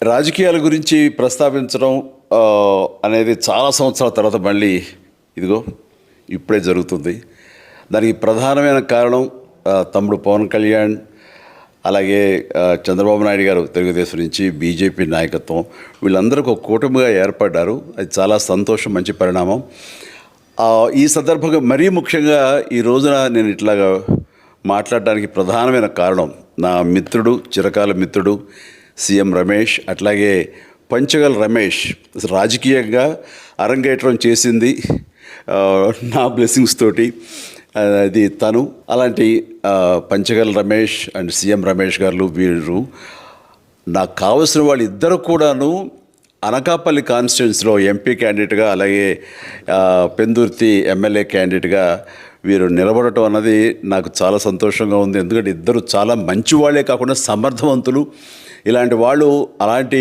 రాజకీయాల గురించి ప్రస్తావించడం అనేది చాలా సంవత్సరాల తర్వాత మళ్ళీ ఇదిగో ఇప్పుడే జరుగుతుంది. దానికి ప్రధానమైన కారణం తమ్ముడు పవన్ కళ్యాణ్, అలాగే చంద్రబాబు నాయుడు గారు తెలుగుదేశం నుంచి, బీజేపీ నాయకత్వం వీళ్ళందరికీ ఒక కూటమిగా ఏర్పడ్డారు. అది చాలా సంతోషం, మంచి పరిణామం. ఈ సందర్భంగా మరీ ముఖ్యంగా ఈ రోజున నేను ఇట్లాగా మాట్లాడడానికి ప్రధానమైన కారణం నా మిత్రుడు, చిరకాల మిత్రుడు సీఎం రమేష్, అట్లాగే పంచగల్ రమేష్ రాజకీయంగా అరంగేట్రం చేసింది నా బ్లెస్సింగ్స్ తోటి. అది తను. అలాంటి పంచగల్ రమేష్ అండ్ సీఎం రమేష్ గారు వీరు నాకు కావలసిన వాళ్ళు ఇద్దరు కూడాను అనకాపల్లి కాన్స్టిట్యున్సీలో ఎంపీ క్యాండిడేట్గా, అలాగే పెందుర్తి ఎమ్మెల్యే క్యాండిడేట్గా వీరు నిలబడటం అన్నది నాకు చాలా సంతోషంగా ఉంది. ఎందుకంటే ఇద్దరు చాలా మంచి వాళ్ళే కాకుండా సమర్థవంతులు. ఇలాంటి వాళ్ళు అలాంటి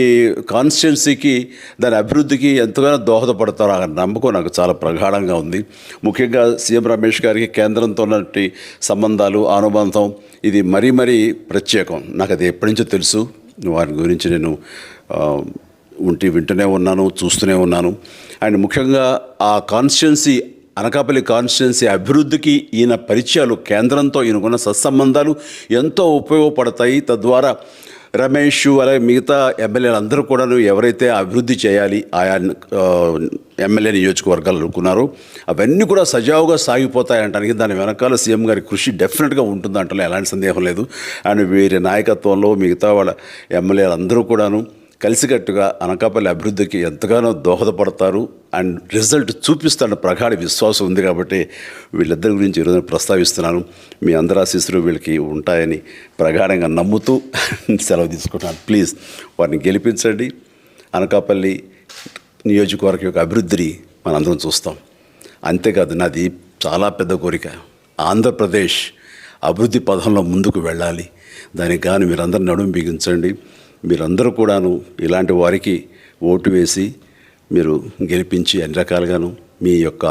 కాన్స్టిట్యున్సీకి, దాని అభివృద్ధికి ఎంతగానో దోహదపడతారు అనే నమ్మకం నాకు చాలా ప్రగాఢంగా ఉంది. ముఖ్యంగా సీఎం రమేష్ గారికి కేంద్రంతో ఉన్నటువంటి సంబంధాలు, అనుబంధం ఇది మరీ మరీ ప్రత్యేకం. నాకు అది ఎప్పటి నుంచో తెలుసు. వారి గురించి నేను వింటూనే ఉన్నాను, చూస్తూనే ఉన్నాను. అండ్ ముఖ్యంగా ఆ కాన్స్టిట్యున్సీ, అనకాపల్లి కాన్స్టిట్యున్సీ అభివృద్ధికి ఈయన పరిచయాలు, కేంద్రంతో ఈయనకున్న సత్సంబంధాలు ఎంతో ఉపయోగపడతాయి. తద్వారా రమేష్ అలాగే మిగతా ఎమ్మెల్యేలు అందరూ కూడా ఎవరైతే అభివృద్ధి చేయాలి ఆయా ఎమ్మెల్యే నియోజకవర్గాలు అనుకున్నారో అవన్నీ కూడా సజావుగా సాగిపోతాయంటానికి దాని వెనకాల సీఎం గారి కృషి డెఫినెట్గా ఉంటుందంటే ఎలాంటి సందేహం లేదు. అండ్ వీరి నాయకత్వంలో మిగతా వాళ్ళ ఎమ్మెల్యేలు అందరూ కూడాను కలిసికట్టుగా అనకాపల్లి అభివృద్ధికి ఎంతగానో దోహదపడతారు అండ్ రిజల్ట్ చూపిస్తాడన్న ప్రగాఢ విశ్వాసం ఉంది. కాబట్టి వీళ్ళిద్దరి గురించి ఈరోజు ప్రస్తావిస్తున్నాను. మీ అందరి ఆశీస్సులు వీళ్ళకి ఉంటాయని ప్రగాఢంగా నమ్ముతూ సెలవు తీసుకుంటున్నాను. ప్లీజ్ వారిని గెలిపించండి. అనకాపల్లి నియోజకవర్గం యొక్క అభివృద్ధిని మనందరం చూస్తాం. అంతేకాదు, నాది చాలా పెద్ద కోరిక, ఆంధ్రప్రదేశ్ అభివృద్ధి పథంలో ముందుకు వెళ్ళాలి. దానికి కానీ మీరందరూ నడుము బిగించండి. మీరందరూ కూడాను ఇలాంటి వారికి ఓటు వేసి మీరు గెలిపించి అన్ని రకాలుగాను మీ యొక్క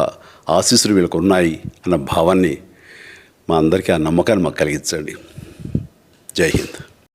ఆశీస్సులు వీళ్ళకు ఉన్నాయి అన్న భావాన్ని మా అందరికీ, ఆ నమ్మకాన్ని మాకు కలిగించండి. జై హింద్.